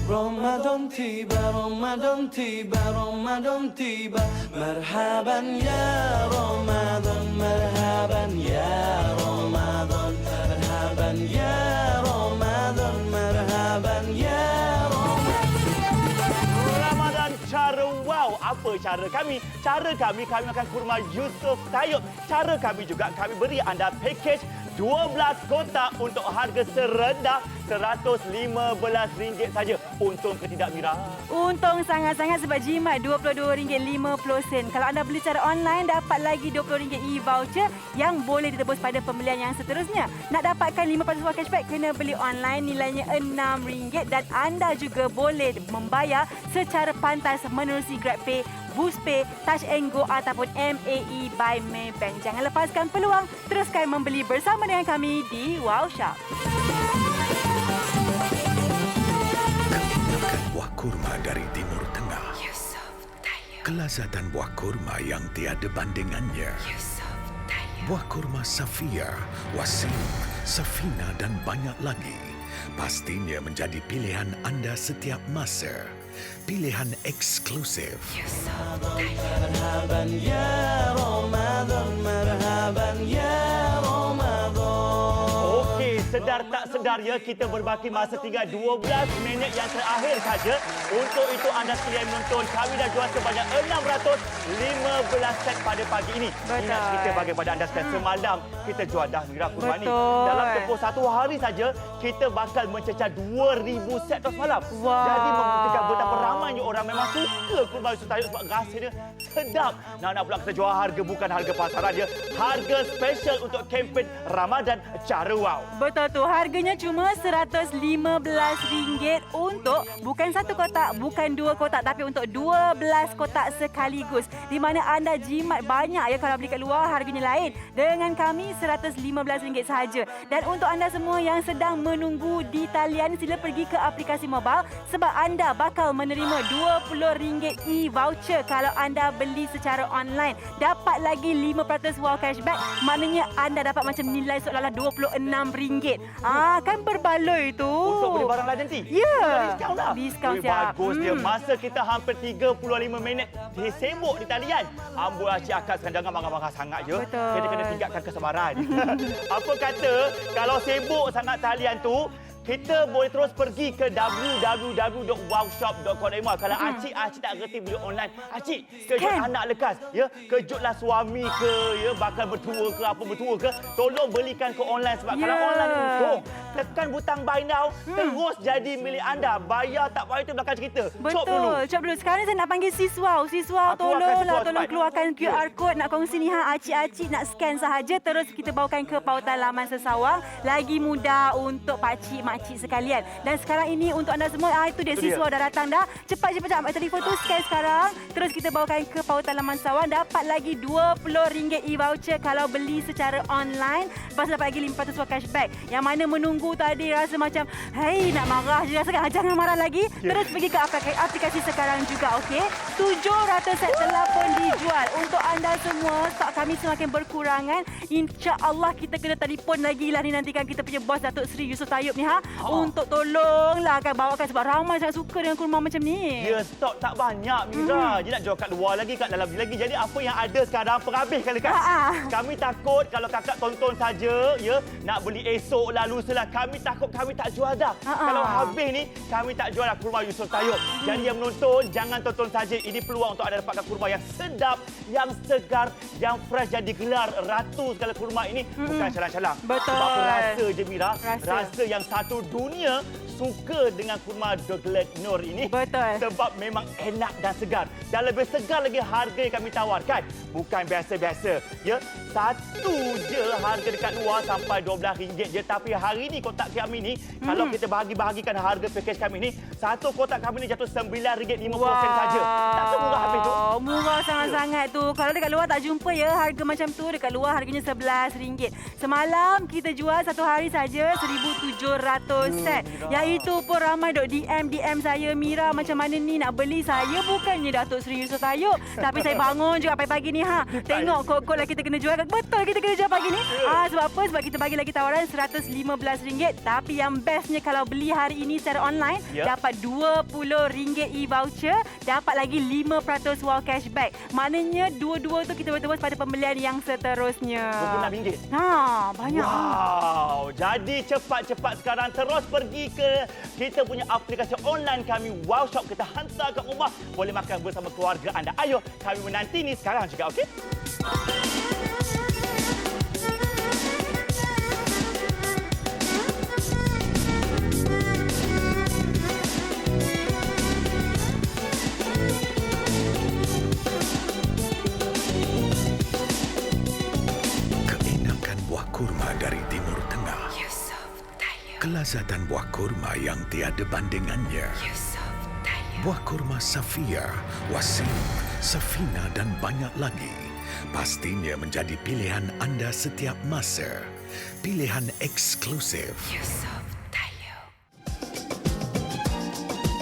رمضان تيبا رمضان تيبا رمضان تيبا مرحبا يا رمضان مرحبا يا رمضان مرحبا يا رمضان مرحبا يا Ramadan Cara Wow. Apa cara kami? Cara kami makan kurma Yusof Tayyub. Cara kami juga, kami beri anda package 12 kotak untuk harga serendah RM115 saja. Untung ke tidak, Mira? Untung sangat-sangat sebab jimat RM22.50. Kalau anda beli secara online, dapat lagi RM20 e-voucher yang boleh ditebus pada pembelian yang seterusnya. Nak dapatkan 5% cashback, kena beli online nilainya RM6 dan anda juga boleh membayar secara pantas menerusi GrabPay, BoostPay, Touch and Go ataupun MAE by Maybank. Jangan lepaskan peluang, teruskan membeli bersama dengan kami di Wow Shop. Keenakan buah kurma dari Timur Tengah. Kelazatan buah kurma yang tiada bandingannya. Buah kurma Safia, Wasim, Safina dan banyak lagi. Pastinya menjadi pilihan anda setiap masa. Pilihan eksklusif. مرحبا يا رمضان مرحبا يا رمضان. Okey, sedar tak sedar ya, kita berbaki masa tinggal 12 minit yang terakhir saja. Untuk itu anda sekalian menonton, kami dah jual sebanyak 615 set pada pagi ini. Betul. Ingat kita bagi pada anda sekalian, semalam kita jual dah Mira kurma ni. Betul. Dalam tempoh satu hari saja, kita bakal mencecah 2,000 set tu semalam. Wow. Jadi membuktikan betapa ramainya orang memang suka kurma Yusof Tayyub sebab rasanya sedap. Nak pula kita jual harga bukan harga pasaran dia. Harga special untuk kempen Ramadan Cara Wow. Betul tu, harganya cuma RM115 untuk bukan satu kotak, bukan dua kotak, tapi untuk 12 kotak sekaligus. Di mana anda jimat banyak ya kalau beli kat luar harganya lain. Dengan kami RM115 sahaja. Dan untuk anda semua yang sedang menunggu di talian, sila pergi ke aplikasi mobile sebab anda bakal menerima RM20 e-voucher kalau anda beli secara online. Dapat lagi 5% wow cashback, maknanya anda dapat macam nilai seolah-olah RM26. Kan berbaloi tu. Untuk beli barang lain nanti? Ya. Diskaun lah. Diskaun Ui, siap. Bagus dia. Masa kita hampir 35 minit sibuk di talian. Ambul Acik Akak sekarang jangan marah-marah sangat je. Betul. Kita kena tingkatkan kesabaran. Apa kata kalau sibuk sangat talian tu, kita boleh terus pergi ke www.wowshop.com. Kalau Acik tak reti beli online, Acik kejut anak lekas, ya, kejutlah suami ke, ya, bakal bertua ke apa bertua ke, tolong belikan ke online sebab kalau online untung. Tekan butang buy now, terus jadi milik anda. Bayar tak bayar itu belakang cerita. Betul. Cop dulu. Sekarang saya nak panggil Siswau. Siswau, tolonglah, tolong keluarkan QR code. Nak kongsi ni Acik-acik nak scan sahaja, terus kita bawakan ke pautan laman Sesawang. Lagi mudah untuk pakcik makcik sekalian. Dan sekarang ini untuk anda semua, itu dia Siswau dah datang dah. Cepat telefon tu scan sekarang. Terus kita bawakan ke pautan laman Sesawang. Dapat lagi RM20 e-voucher kalau beli secara online. Lepas tu dapat lagi 5% cashback. Yang mana menunggu tadi rasa macam, hey, nak marah je. Rasa jangan marah lagi. Terus pergi ke aplikasi sekarang juga, okey? 700 set telah pun dijual. Untuk anda semua, stok kami semakin berkurangan. InsyaAllah kita kena telefon lagi lah ni nantikan kita punya bos Datuk Seri Yusof Tayyub ni untuk tolonglah kan bawakan sebab ramai sangat suka dengan kurma macam ni. Ya, stok tak banyak, Mira. Dia nak jual kat luar lagi, kat dalam lagi. Jadi apa yang ada sekarang perhabiskan lekas. Kami takut kalau kakak tonton saja, ya, nak beli esok lah, lusa lah. Kami takut kami tak jual dah. Kalau habis ni, kami tak jual lah kurma Yusof Tayyub. Jadi yang menonton, jangan tonton saja. Ini peluang untuk anda dapatkan kurma yang sedap, yang segar, yang fresh. Jadi gelar ratu segala kurma ini bukan calang-calang. Betul. Sebab rasa je, Mira. Rasa yang satu seluruh dunia suka dengan kurma Douglas Nur ini. Betul. Sebab memang enak dan segar. Dan lebih segar lagi harga yang kami tawarkan. Bukan biasa-biasa. Ya, satu je harga dekat luar sampai RM12 je. Tapi hari ini kotak kami ni, kalau kita bahagi-bahagikan harga package kami ni, satu kotak kami ni jatuh RM9.50 saja. Tak tu murah habis tu. Murah sangat-sangat tu. Kalau dekat luar tak jumpa ya harga macam tu. Dekat luar harganya RM11. Semalam kita jual satu hari saja RM1,700 set. Yang itu pun ramai dok DM saya, Mira macam mana ni nak beli? Saya bukannya Datuk Seri Yusof Tayob, tapi saya bangun juga pagi-pagi ni tengok kok lah kita kena jual. Betul kita kena jual pagi ni. Sebab apa? Sebab kita bagi lagi tawaran RM115. Tapi yang bestnya kalau beli hari ini secara online dapat RM20 e-voucher, dapat lagi 5% wow cashback. Maknanya dua-dua tu kita bertemu pada pembelian yang seterusnya. RM26. Banyak. Wow. Jadi cepat-cepat sekarang terus pergi ke kita punya aplikasi online kami Wow Shop. Kita hantar ke rumah. Boleh makan bersama keluarga anda. Ayo, kami menanti ni sekarang juga, okey? Keenakan buah kurma dari Timur Tengah. Kelazatan buah kurma yang tiada bandingannya. Buah kurma Safia, Wasim, Safina dan banyak lagi. Pastinya menjadi pilihan anda setiap masa. Pilihan eksklusif.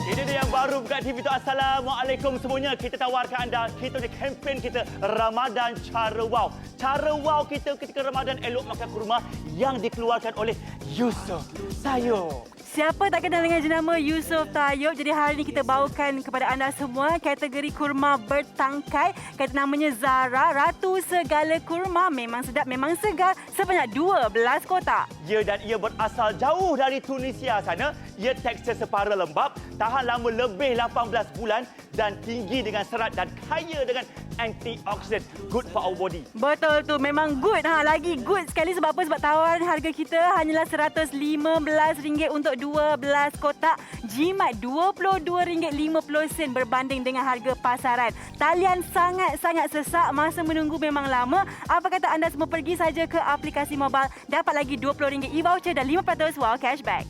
Ini dia yang baru buka TV tu. Assalamualaikum semuanya. Kita tawarkan anda, kita punya kempen kita Ramadan Cara Wow. Cara wow kita ketika Ramadan elok makan kurma yang dikeluarkan oleh Yusof Tayob. Siapa tak kenal dengan jenama Yusof Tayob? Jadi hari ini kita bawakan kepada anda semua kategori kurma bertangkai. Kata namanya Zara, Ratu Segala Kurma. Memang sedap, memang segar. Sebanyak 12 kotak. Ya, dan ia berasal jauh dari Tunisia sana. Ia tekstur separa lembap, tahan lama lebih 18 bulan dan tinggi dengan serat dan kaya dengan antioksidan. Good for our body. Betul tu, memang good. Lagi good sekali sebab apa? Sebab tawaran harga kita hanyalah RM115 untuk 12 kotak. Jimat RM22.50 berbanding dengan harga pasaran. Talian sangat-sangat sesak, masa menunggu memang lama. Apa kata anda semua pergi saja ke aplikasi mobile, dapat lagi RM20 e-voucher dan 5% wow cashback.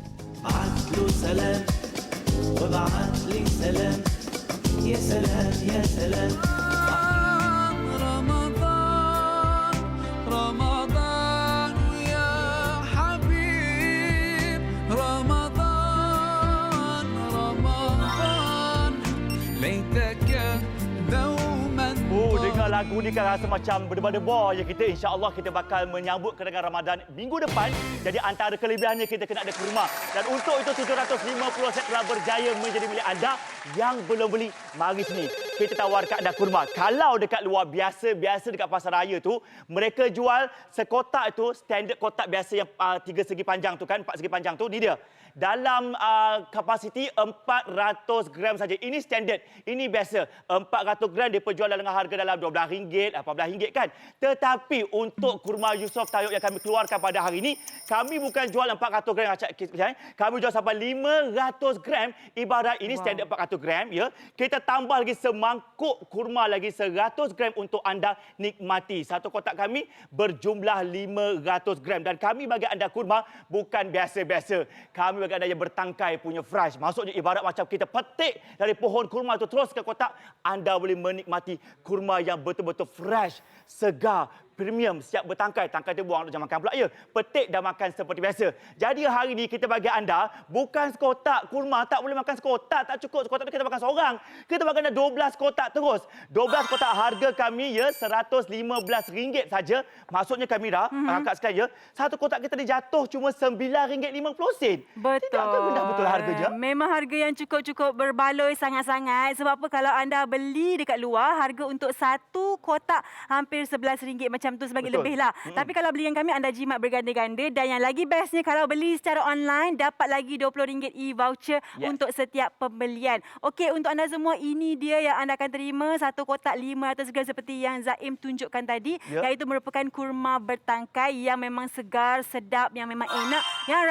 بعتله سلام وبعت لي سلام يا سلام يا سلام رمضان رمضان يا حبيب رمضان رمضان ليتك دوما Dengar lagu ni kan rasa macam berdebar-debar je kita. InsyaAllah kita bakal menyambut kedatangan Ramadan minggu depan. Jadi antara kelebihannya kita kena ada kurma. Dan untuk itu 750 set telah berjaya menjadi milik anda. Yang belum beli, mari sini. Kita tawarkan anda kurma. Kalau dekat luar biasa dekat pasar raya tu, mereka jual sekotak tu, standard kotak biasa yang 3 segi panjang tu kan, 4 segi panjang tu, ni dia. Dalam kapasiti 400 gram saja. Ini standard. Ini biasa. 400 gram dia jual dengan harga dalam RM12, RM14 kan. Tetapi untuk kurma Yusof Tayob yang kami keluarkan pada hari ini, kami bukan jual 400 gram. Kami jual sampai 500 gram. Ibarat ini standard 400 gram. Ya. Kita tambah lagi semangkuk kurma lagi 100 gram untuk anda nikmati. Satu kotak kami berjumlah 500 gram. Dan kami bagi anda kurma bukan biasa-biasa. Kami bagi anda yang bertangkai punya fresh. Maksudnya ibarat macam kita petik dari pohon kurma itu terus ke kotak. Anda boleh menikmati kurma yang betul-betul fresh, segar, premium, siap bertangkai. Tangkai tu buang jangan makan pula ya. Petik dan makan seperti biasa. Jadi hari ini kita bagi anda bukan sekotak kurma, tak boleh makan sekotak, tak cukup sekotak tu kita makan seorang. Kita bagi anda 12 kotak terus. 12 kotak harga kami ya RM115 saja. Maksudnya kami dah angkat sekali ya. Satu kotak kita dijatuh cuma RM9.50. Betul. Tidak rendah betul harganya. Memang harga yang cukup-cukup berbaloi sangat-sangat. Sebab apa kalau anda beli dekat luar, harga untuk satu kotak hampir RM11 macam macam tu sebagai Betul. lebih lah. Tapi kalau beli dengan kami, anda jimat berganda-ganda. Dan yang lagi bestnya, kalau beli secara online, dapat lagi RM20 e-voucher untuk setiap pembelian. Okey, untuk anda semua, ini dia yang anda akan terima. Satu kotak 500 gram seperti yang Zaim tunjukkan tadi. Iaitu merupakan kurma bertangkai yang memang segar, sedap, yang memang enak. Yang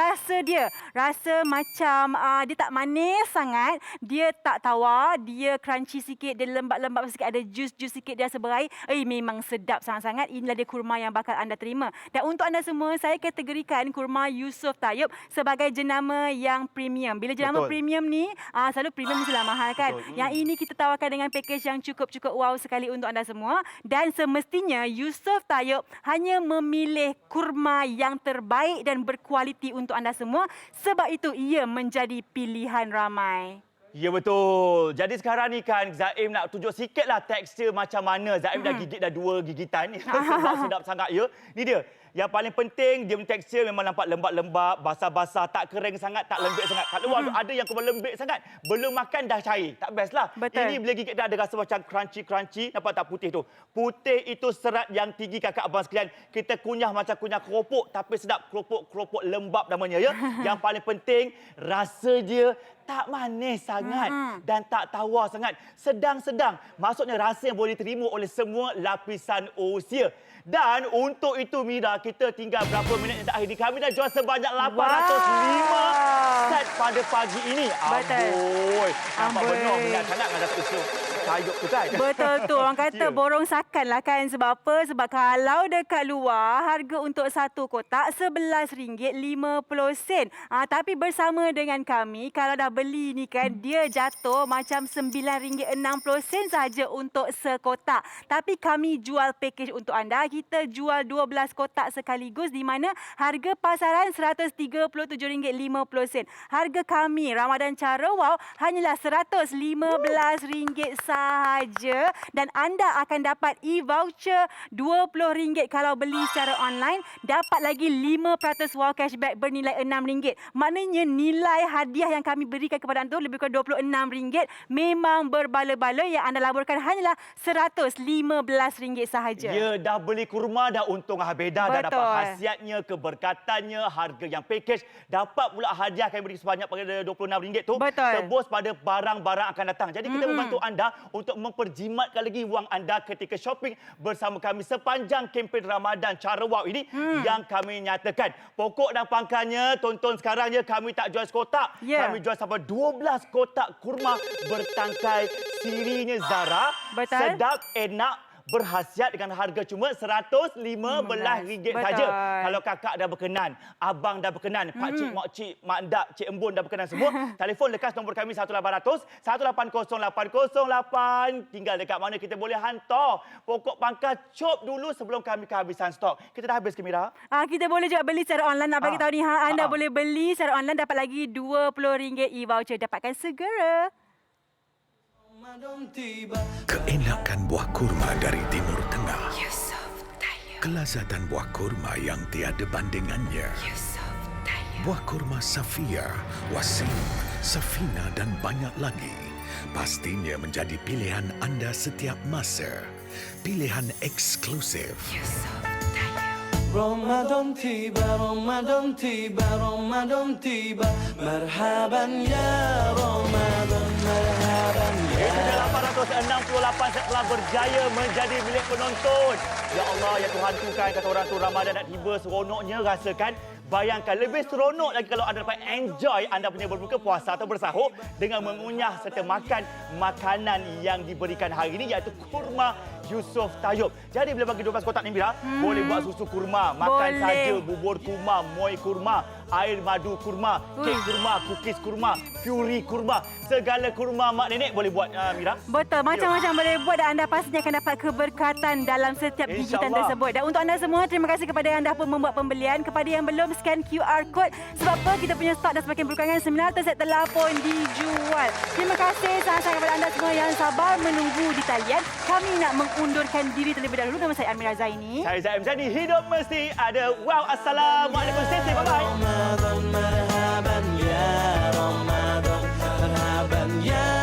rasa macam dia tak manis sangat. Dia tak tawar. Dia crunchy sikit. Dia lembab-lembab sikit. Ada jus-jus sikit. Dia seberai. Memang sedap sangat-sangat. Inilah dia kurma yang bakal anda terima. Dan untuk anda semua, saya kategorikan kurma Yusof Tayyub sebagai jenama yang premium. Bila jenama premium ni, selalu premium mestilah mahal kan. Yang ini kita tawarkan dengan package yang cukup-cukup wow sekali untuk anda semua. Dan semestinya Yusof Tayyub hanya memilih kurma yang terbaik dan berkualiti untuk anda semua. Sebab itu ia menjadi pilihan ramai. Ya betul. Jadi sekarang ni kan Zaim nak tunjuk sikitlah tekstur macam mana. Zaim dah gigit dah 2 gigitan. Sebab sedap sangat ya. Ni dia. Yang paling penting, dia punya tekstur memang nampak lembab-lembab, basah-basah, tak kering sangat, tak lembik sangat. Kat luar ada yang lembik sangat. Belum makan dah cair. Tak best lah. Betul. Ini bila gigit dah ada rasa macam crunchy-crunchy. Nampak tak putih tu? Putih itu serat yang tinggi kakak abang sekalian. Kita kunyah macam kunyah keropok. Tapi sedap. Keropok lembab namanya ya. Yang paling penting, rasa dia tak manis sangat dan tak tawar sangat. Sedang-sedang. Maksudnya rasa yang boleh diterima oleh semua lapisan usia. Dan untuk itu Mira, kita tinggal berapa minit yang terakhir ni. Kami dah jual sebanyak 805 set pada pagi ini. Amboi. Nampak benar minat sangat dengan susu Tayyub tu kan. Betul tu. Orang kata borong sakan lah kan. Sebab apa? Sebab kalau dekat luar, harga untuk satu kotak RM11.50. Tapi bersama dengan kami, kalau dah beli ni kan, dia jatuh macam RM9.60 sahaja untuk sekotak. Tapi kami jual package untuk anda. Kita jual 12 kotak sekaligus di mana harga pasaran RM137.50. Harga kami Ramadan Cara Wow hanyalah RM115 sahaja dan anda akan dapat e-voucher RM20 kalau beli secara online. Dapat lagi 5% wow cashback bernilai RM6. Maknanya nilai hadiah yang kami berikan kepada anda lebih kurang RM26. Memang berbala-bala. Yang anda laburkan hanyalah RM115 sahaja. Ya, dah beli kurma dah untung beda. Dah dapat khasiatnya, keberkatannya, harga yang package. Dapat pula hadiah kami beri sebanyak pada RM26 tu. Tebus pada barang-barang akan datang. Jadi kita membantu anda untuk memperjimatkan lagi wang anda ketika shopping bersama kami sepanjang kempen Ramadan Cara Wow ini yang kami nyatakan. Pokok dan pangkalnya, tonton sekarang je, kami tak jual sekotak. Kami jual sampai 12 kotak kurma bertangkai sirinya Zara. Sedap, enak, berkhasiat dengan harga cuma RM115 saja. Kalau kakak dah berkenan, abang dah berkenan, pakcik, makcik, mak ndak, cik embun dah berkenan semua, telefon lekas nombor kami 1800 180 808. Tinggal dekat mana kita boleh hantar. Pokok pangkal cop dulu sebelum kami kehabisan stok. Kita dah habis ke Mira? Kita boleh juga beli secara online. Nak bagi tahu ni, anda boleh beli secara online, dapat lagi RM20 e-voucher. Dapatkan segera. Keenakan buah kurma dari Timur Tengah. Kelazatan buah kurma yang tiada bandingannya. Buah kurma Safia, Wasim, Safina dan banyak lagi. Pastinya menjadi pilihan anda setiap masa. Pilihan eksklusif. رمضان تيبا رمضان تيبا رمضان تيبا مرحبا يا رمضان مرحبا يا. Sudah 868 set telah berjaya menjadi milik penonton. Ya Allah, ya Tuhan tu kan, kata orang tu Ramadan nak tiba, seronoknya rasakan. Bayangkan lebih seronok lagi kalau anda dapat enjoy anda punya berbuka puasa atau bersahur dengan mengunyah serta makan makanan yang diberikan hari ini, iaitu kurma Yusof Tayyub. Jadi bila bagi 12 kotak ni Mira, boleh buat susu kurma, makan saja bubur kurma, moi kurma, air madu kurma, kek kurma, cookies kurma, puri kurma, segala kurma mak nenek boleh buat Mira. Betul, macam-macam boleh buat dan anda pastinya akan dapat keberkatan dalam setiap gigitan tersebut. Dan untuk anda semua, terima kasih kepada yang dah pun membuat pembelian. Kepada yang belum, scan QR code. Sebab apa? Kita punya stok dah semakin berkurangan. 900 set telah pun dijual. Terima kasih sangat-sangat kepada anda semua yang sabar menunggu di talian. Kami nak mengundurkan diri terlebih dahulu. Nama saya Amira Zaini. Saya Zaim Zaini. Hidup mesti ada wow. Assalamualaikum. Stay safe. Bye-bye. رمضان مرحبا يا رمضان مرحبا يا